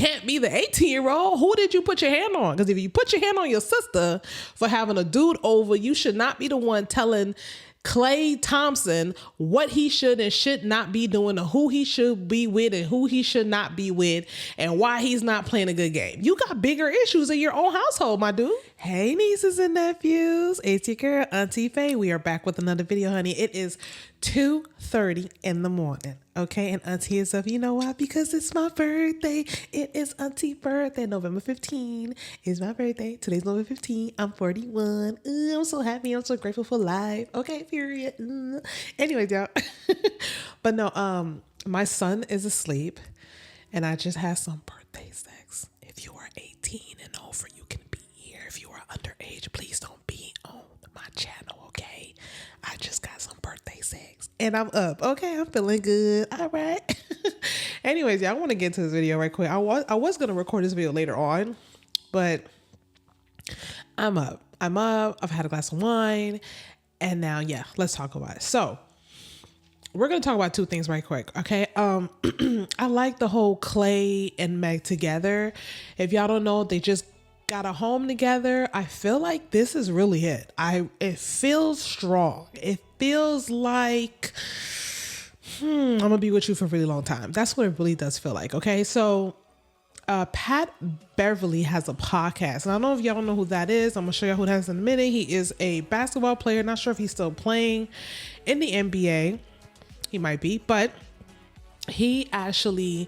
can't be the 18-year-old. Who did you put your hand on? Because if you put your hand on your sister for having a dude over, you should not be the one telling Klay Thompson what he should and should not be doing, and who he should be with and who he should not be with, and why he's not playing a good game. You got bigger issues in your own household, my dude. Hey, nieces and nephews. It's your girl, Auntie Faye. We are back with another video, honey. It is 2:30 in the morning. Okay, and Auntie is up. You know why? Because it's my birthday. It is Auntie's birthday. November 15 is my birthday. Today's November 15. I'm 41. I'm so happy. I'm so grateful for life. Okay, period. Anyways, y'all. But no, my son is asleep, and I just had some birthday sex. If you are 18 and over, you can be here. If you are underage, please don't be on my channel, okay? I just got some birthday sex and I'm up. Okay, I'm feeling good. All right. Anyways, yeah, I want to get to this video right quick. I was going to record this video later on, but I'm up. I've had a glass of wine, and now, yeah, let's talk about it. So we're going to talk about two things right quick. Okay. I like the whole Klay and Meg together. If y'all don't know, they just got a home together. I feel like this is really it. It feels strong. It feels like I'm gonna be with you for a really long time. That's what it really does feel like. Okay, so Pat Beverly has a podcast, and I don't know if y'all know who that is. I'm gonna show you who that is in a minute. He is a basketball player. Not sure if he's still playing in the NBA. He might be, but he actually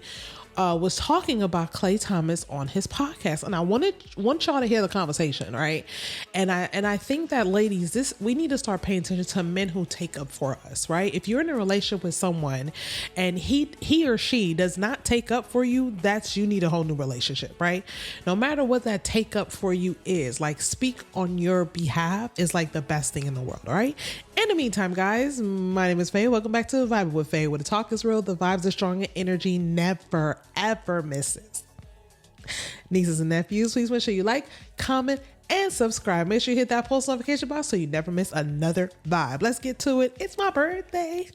was talking about Klay Thomas on his podcast, and I want y'all to hear the conversation, right? And I think that, ladies, we need to start paying attention to men who take up for us, right? If you're in a relationship with someone and he or she does not take up for you, you need a whole new relationship, right? No matter what that take up for you is, like, speak on your behalf is like the best thing in the world, all right? In the meantime, guys, my name is Faye. Welcome back to Vibe with Faye, where the talk is real, the vibes are strong, and energy never, ever misses. Nieces and nephews, please make sure you like, comment, and subscribe. Make sure you hit that post notification box so you never miss another vibe. Let's get to it. It's my birthday.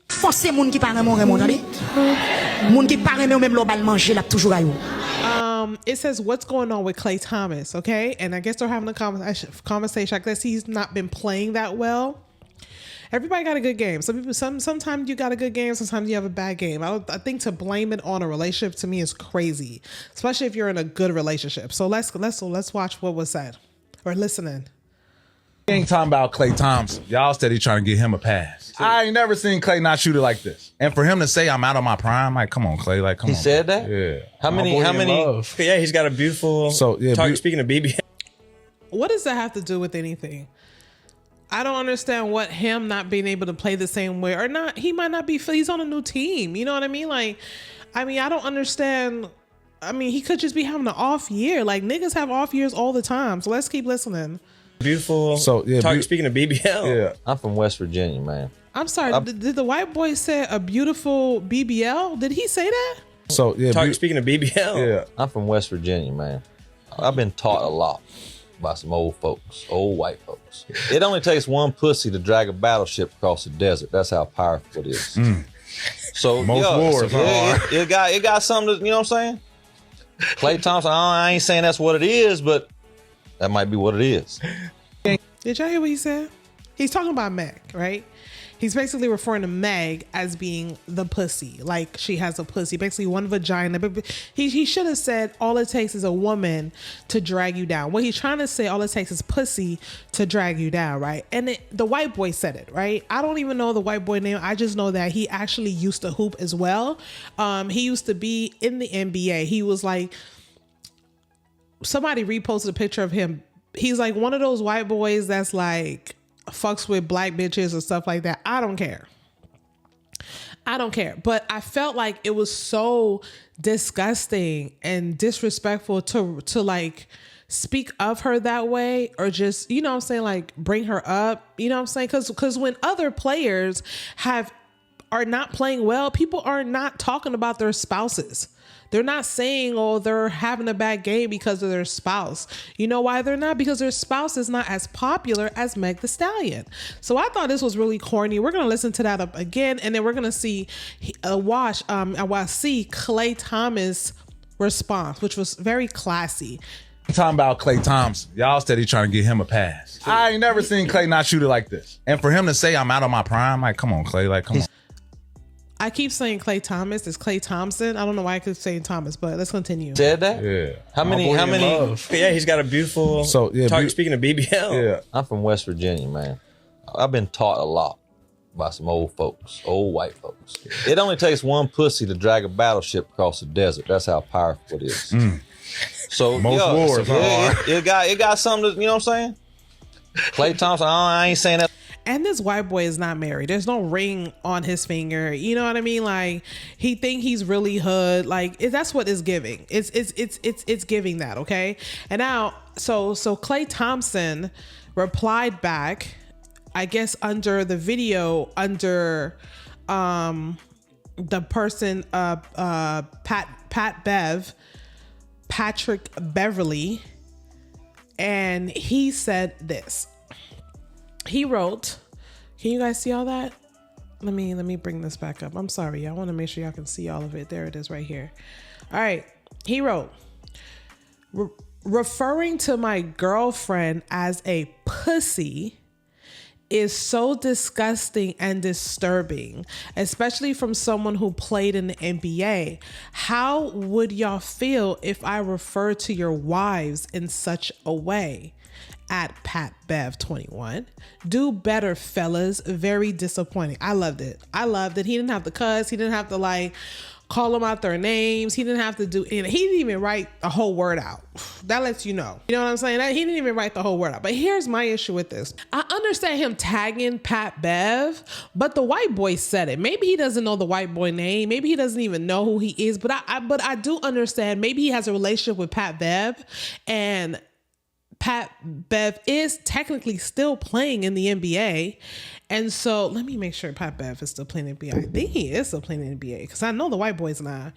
It says, what's going on with Klay Thomas? Okay. And I guess they're having a conversation. I guess he's not been playing that well. Everybody got a good game. Sometimes you got a good game. Sometimes you have a bad game. I think to blame it on a relationship, to me, is crazy, especially if you're in a good relationship. So let's watch what was said or listening. We ain't talking about Klay Thompson. Y'all steady trying to get him a pass. I ain't never seen Klay not shoot it like this. And for him to say I'm out of my prime, like, come on, Klay, like, come on. He said that? Yeah. How many? Yeah, he's got a beautiful. So yeah. Speaking of BBL, what does that have to do with anything? I don't understand what him not being able to play the same way or not. He might not be. He's on a new team. You know what I mean? Like, I don't understand. I mean, he could just be having an off year. Like, niggas have off years all the time. So let's keep listening. Beautiful. So yeah. Speaking of BBL, yeah, I'm from West Virginia, man. I'm sorry. Did the white boy say a beautiful BBL? Did he say that? So yeah. Speaking of BBL, yeah, I'm from West Virginia, man. I've been taught a lot by some old folks, old white folks. It only takes one pussy to drag a battleship across the desert. That's how powerful it is. So most wars it got something to, you know what I'm saying? Klay Thompson, I ain't saying that's what it is, but that might be what it is. Did y'all hear what he said? He's talking about Meg, right? He's basically referring to Meg as being the pussy, like she has a pussy, basically one vagina. But he should have said all it takes is a woman to drag you down. What he's trying to say, all it takes is pussy to drag you down, right? And the white boy said it, right? I don't even know the white boy name. I just know that he actually used to hoop as well. He used to be in the NBA. He was like, somebody reposted a picture of him. He's like one of those white boys that's like fucks with black bitches and stuff like that. I don't care. But I felt like it was so disgusting and disrespectful to like speak of her that way, or just, you know what I'm saying, like bring her up, you know what I'm saying? Because when other players are not playing well, people are not talking about their spouses. They're not saying, oh, they're having a bad game because of their spouse. You know why they're not? Because their spouse is not as popular as Meg Thee Stallion. So I thought this was really corny. We're going to listen to that up again. And then we're going to see see Klay Thomas response, which was very classy. Talking about Klay Thompson. Y'all steady trying to get him a pass. I ain't never seen Klay not shoot it like this. And for him to say I'm out of my prime, like, come on, Klay, like, come on. I keep saying Klay Thomas. It's Klay Thompson. I don't know why I keep saying Thomas, but let's continue. Said that? Yeah. How many? Yeah, he's got a beautiful. Speaking of BBL, yeah. I'm from West Virginia, man. I've been taught a lot by some old folks, old white folks. It only takes one pussy to drag a battleship across the desert. That's how powerful it is. So Most wars. It got something to, you know what I'm saying? Klay Thompson, I ain't saying that. And this white boy is not married. There's no ring on his finger. You know what I mean? Like, he think he's really hood. Like, that's what it's giving. It's giving that, okay? And now, so Klay Thompson replied back, I guess under the video, under the person Pat Bev, Patrick Beverly, and he said this. He wrote, can you guys see all that? Let me bring this back up. I'm sorry. I want to make sure y'all can see all of it. There it is right here. All right. He wrote, referring to my girlfriend as a pussy is so disgusting and disturbing, especially from someone who played in the NBA. How would y'all feel if I referred to your wives in such a way? At Pat Bev 21. Do better, fellas. Very disappointing. I loved it. He didn't have to cuss. He didn't have to like call them out their names. He didn't have to do it. He didn't even write a whole word out. That lets you know. You know what I'm saying? He didn't even write the whole word out. But here's my issue with this. I understand him tagging Pat Bev, but the white boy said it. Maybe he doesn't know the white boy name. Maybe he doesn't even know who he is. But I do understand. Maybe he has a relationship with Pat Bev, and Pat Bev is technically still playing in the NBA. And so let me make sure Pat Bev is still playing in the NBA. I think he is still playing in the NBA because I know the white boy's not.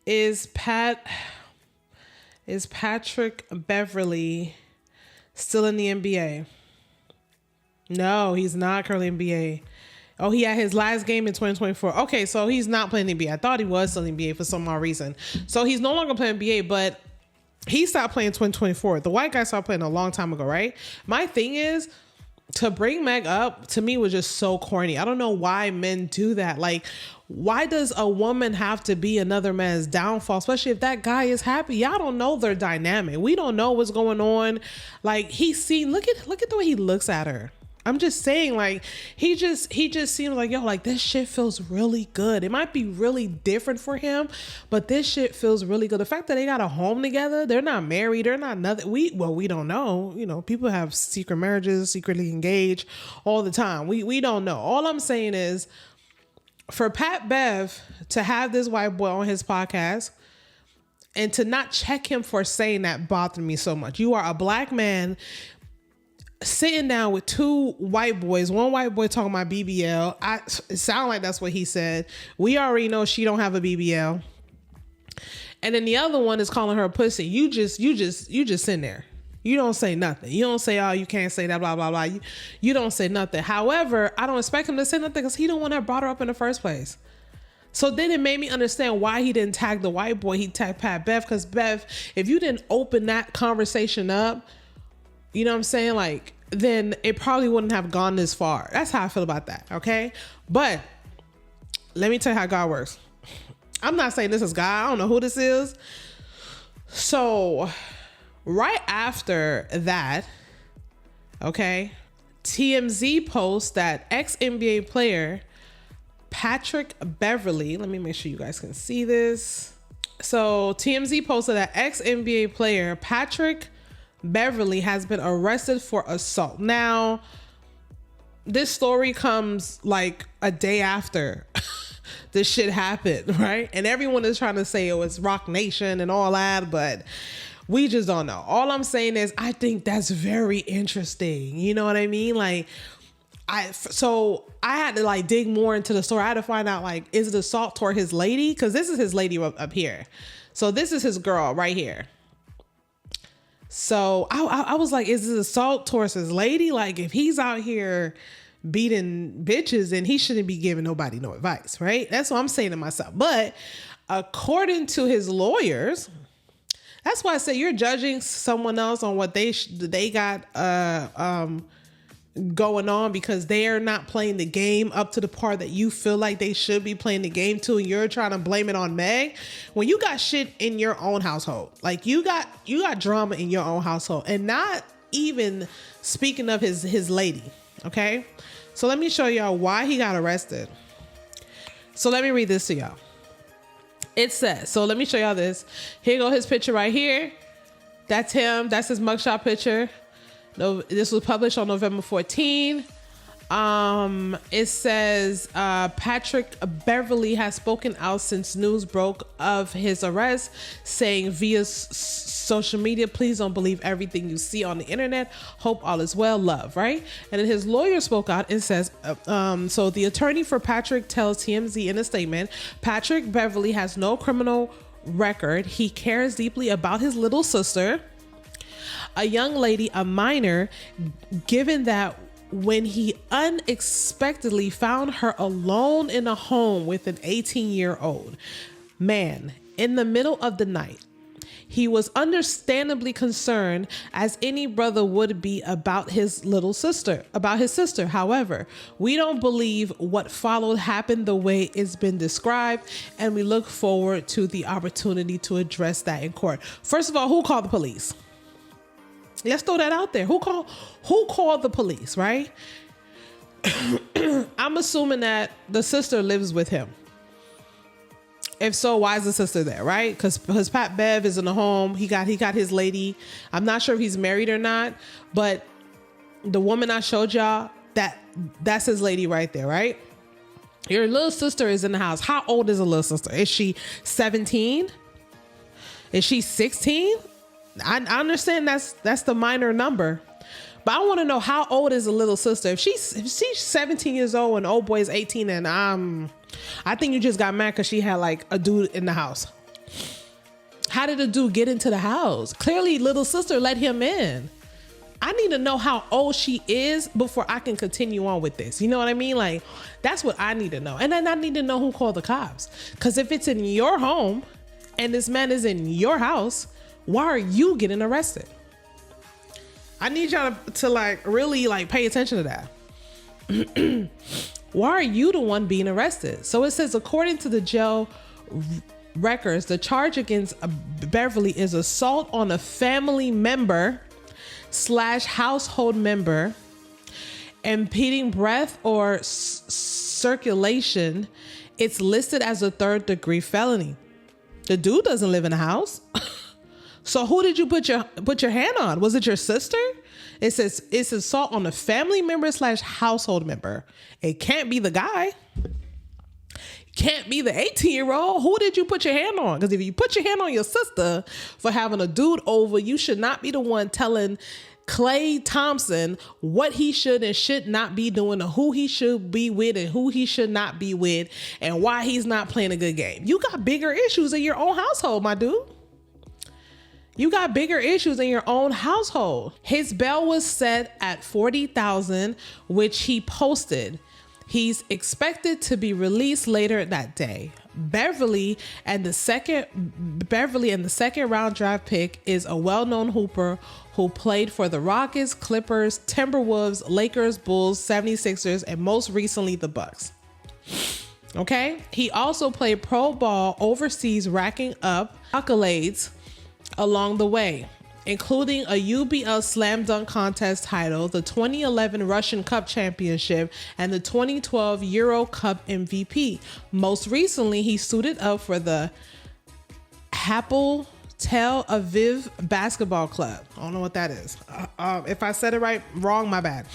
Is Patrick Beverly still in the NBA? No, he's not currently in the NBA. Oh, he had his last game in 2024. Okay, so he's not playing the NBA. I thought he was still in the NBA for some odd reason. So he's no longer playing NBA, but he stopped playing 2024. The white guy stopped playing a long time ago, right? My thing is, to bring Meg up, to me, was just so corny. I don't know why men do that. Like, why does a woman have to be another man's downfall, especially if that guy is happy? Y'all don't know their dynamic. We don't know what's going on. Like, look at the way he looks at her. I'm just saying, like, he just seems like, yo, like, this shit feels really good. It might be really different for him, but this shit feels really good. The fact that they got a home together, they're not married, they're not nothing. We don't know. You know, people have secret marriages, secretly engaged all the time. We don't know. All I'm saying is, for Pat Bev to have this white boy on his podcast and to not check him for saying that bothered me so much. You are a black man sitting down with two white boys, one white boy talking about BBL. It sounds like that's what he said. We already know she don't have a BBL. And then the other one is calling her a pussy. You just sitting there. You don't say nothing. You don't say, oh, you can't say that, blah, blah, blah. You don't say nothing. However, I don't expect him to say nothing because he don't want to brought her up in the first place. So then it made me understand why he didn't tag the white boy. He tagged Pat Bev, because Bev, if you didn't open that conversation up, you know what I'm saying? Like, then it probably wouldn't have gone this far. That's how I feel about that. Okay. But let me tell you how God works. I'm not saying this is God. I don't know who this is. So right after that, okay, TMZ posts that ex-NBA player Patrick Beverly, let me make sure you guys can see this. So TMZ posted that ex-NBA player Patrick Beverly has been arrested for assault. Now, this story comes like a day after this shit happened, right? And everyone is trying to say it was Rock Nation and all that, but we just don't know. All I'm saying is I think that's very interesting. You know what I mean? Like, so I had to like dig more into the story. I had to find out, like, is it assault toward his lady? Because this is his lady up here. So this is his girl right here. So I was like, is this assault towards his lady? Like, if he's out here beating bitches, then he shouldn't be giving nobody no advice, right? That's what I'm saying to myself. But according to his lawyers, that's why I say you're judging someone else on what they got going on because they are not playing the game up to the part that you feel like they should be playing the game to, and you're trying to blame it on Meg when you got shit in your own household. Like you got drama in your own household, and not even speaking of his lady. Okay, so let me show y'all why he got arrested. So let me read this to y'all. It says, so let me show y'all this. Here go his picture right here. That's him. That's his mugshot picture. No, this was published on November 14. It says Patrick Beverly has spoken out since news broke of his arrest, saying via social media, please don't believe everything you see on the internet. Hope all is well. Love, right? And then his lawyer spoke out and says, so the attorney for Patrick tells TMZ in a statement, Patrick Beverly has no criminal record. He cares deeply about his little sister, a young lady, a minor, given that when he unexpectedly found her alone in a home with an 18-year-old man in the middle of the night, he was understandably concerned, as any brother would be, about his sister. However, we don't believe what followed happened the way it's been described, and we look forward to the opportunity to address that in court. First of all, who called the police? Let's throw that out there. Who called the police, right? I'm assuming that the sister lives with him. If so, why is the sister there, right? Because Pat Bev is in the home. He got his lady. I'm not sure if he's married or not, but the woman I showed y'all, that's his lady right there, right? Your little sister is in the house. How old is a little sister? Is she 17? Is she 16? I understand that's the minor number, but I want to know, how old is a little sister? If she's 17 years old and old boy is 18, and I think you just got mad because she had like a dude in the house. How did the dude get into the house? Clearly, little sister let him in. I need to know how old she is before I can continue on with this. You know what I mean? Like, that's what I need to know. And then I need to know who called the cops. Because if it's in your home and this man is in your house, why are you getting arrested? I need y'all to like really like pay attention to that. Why are you the one being arrested? So it says, according to the jail records, the charge against Beverly is assault on a family member / household member, impeding breath or circulation. It's listed as a 3rd-degree felony. The dude doesn't live in the house. So who did you put your hand on? Was it your sister? It says it's assault on a family member / household member. It can't be the guy. Can't be the 18-year-old. Who did you put your hand on? Because if you put your hand on your sister for having a dude over, you should not be the one telling Klay Thompson what he should and should not be doing, or who he should be with and who he should not be with, and why he's not playing a good game. You got bigger issues in your own household, my dude. You got bigger issues in your own household. His bail was set at $40,000, which he posted. He's expected to be released later that day. Beverly and the second round draft pick is a well-known hooper who played for the Rockets, Clippers, Timberwolves, Lakers, Bulls, 76ers, and most recently the Bucks. Okay? He also played pro ball overseas, racking up accolades along the way, including a UBL Slam Dunk Contest title, the 2011 Russian Cup Championship, and the 2012 Euro Cup MVP. Most recently, he suited up for the Hapoel Tel Aviv Basketball Club. I don't know what that is. If I said it wrong, my bad.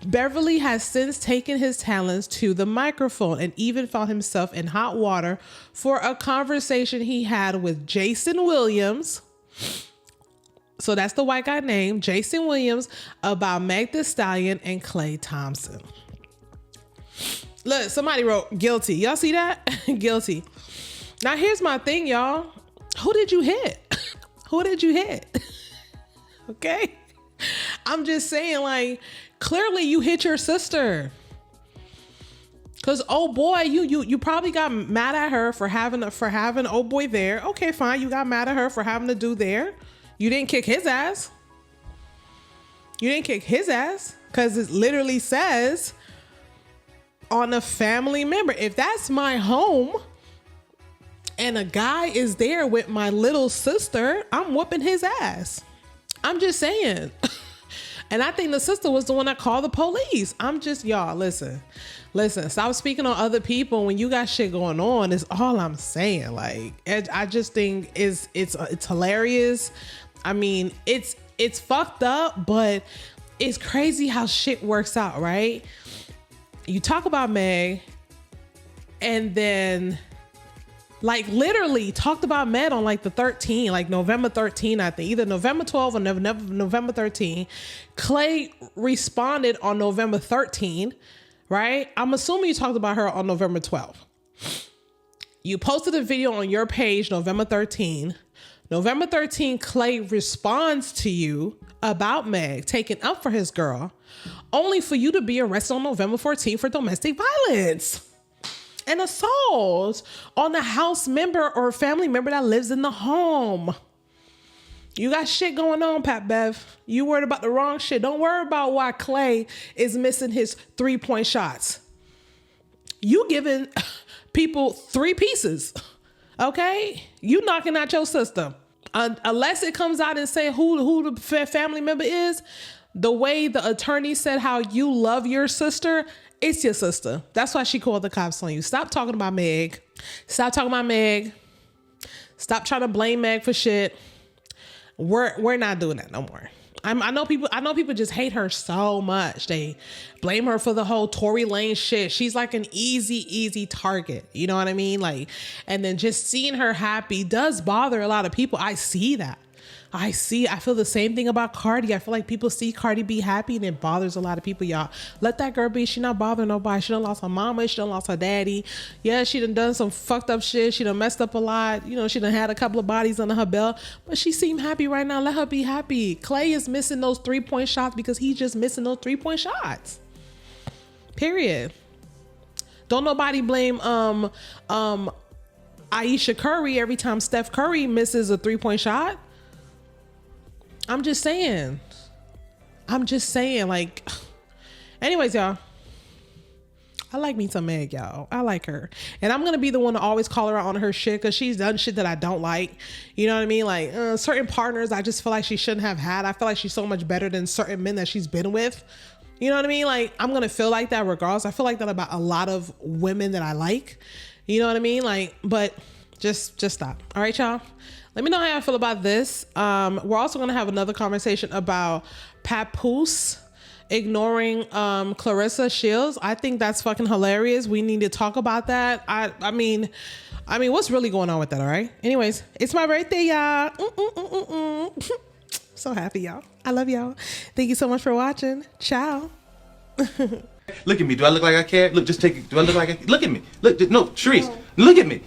Beverly has since taken his talents to the microphone and even found himself in hot water for a conversation he had with Jason Williams. So that's the white guy name, Jason Williams, about Meg Thee Stallion and Klay Thompson. Look, somebody wrote guilty. Y'all see that? Guilty. Now here's my thing, y'all. Who did you hit? Who did you hit? Okay? I'm just saying, like, clearly you hit your sister. Cause oh boy, you probably got mad at her for having oh boy there. Okay, fine. You got mad at her for having to do there. You didn't kick his ass. Cause it literally says on a family member. If that's my home and a guy is there with my little sister, I'm whooping his ass. I'm just saying. And I think the sister was the one that called the police. Y'all, listen, stop speaking on other people when you got shit going on is all I'm saying. Like, I just think it's hilarious. I mean, it's fucked up, but it's crazy how shit works out, right? You talk about Meg and then like literally talked about Med on like the 13th, like November 13, I think, either November 12 or November 13. Klay responded on November 13, right? I'm assuming you talked about her on November 12. You posted a video on your page November 13. November 13, Klay responds to you about Meg taking up for his girl, only for you to be arrested on November 14 for domestic violence and assault on a house member or family member that lives in the home. You got shit going on, Pat Bev. You worried about the wrong shit. Don't worry about why Klay is missing his 3-point shots. You giving people 3 pieces, okay? You knocking out your sister. Unless it comes out and say who the family member is, the way the attorney said how you love your sister, it's your sister. That's why she called the cops on you. Stop talking about Meg. Stop talking about Meg. Stop trying to blame Meg for shit. We're not doing that no more. I know people just hate her so much. They blame her for the whole Tory Lane shit. She's like an easy target. You know what I mean? Like, and then just seeing her happy does bother a lot of people. I see that. I feel the same thing about Cardi. I feel like people see Cardi be happy and it bothers a lot of people, y'all. Let that girl be. She not bothering nobody. She done lost her mama. She done lost her daddy. Yeah, she done some fucked up shit. She done messed up a lot. You know, she done had a couple of bodies under her belt, but she seemed happy right now. Let her be happy. Klay is missing those 3-point shots because he's just missing those 3-point shots. Period. Don't nobody blame Ayesha Curry every time Steph Curry misses a 3-point shot. I'm just saying, like, anyways, y'all, I like me some Meg, y'all. I like her. And I'm going to be the one to always call her out on her shit because she's done shit that I don't like. You know what I mean? Like, certain partners I just feel like she shouldn't have had. I feel like she's so much better than certain men that she's been with. You know what I mean? Like, I'm going to feel like that regardless. I feel like that about a lot of women that I like. You know what I mean? Like, but just stop. All right, y'all? Let me know how I feel about this. We're also going to have another conversation about Papoose ignoring Clarissa Shields. I think that's fucking hilarious. We need to talk about that. I mean, what's really going on with that, all right? Anyways, it's my birthday, y'all. So happy, y'all. I love y'all. Thank you so much for watching. Ciao. Look at me. Do I look like I care? Look, just take it. Do I look like I... Look at me. Look, no, Sharice, look at me.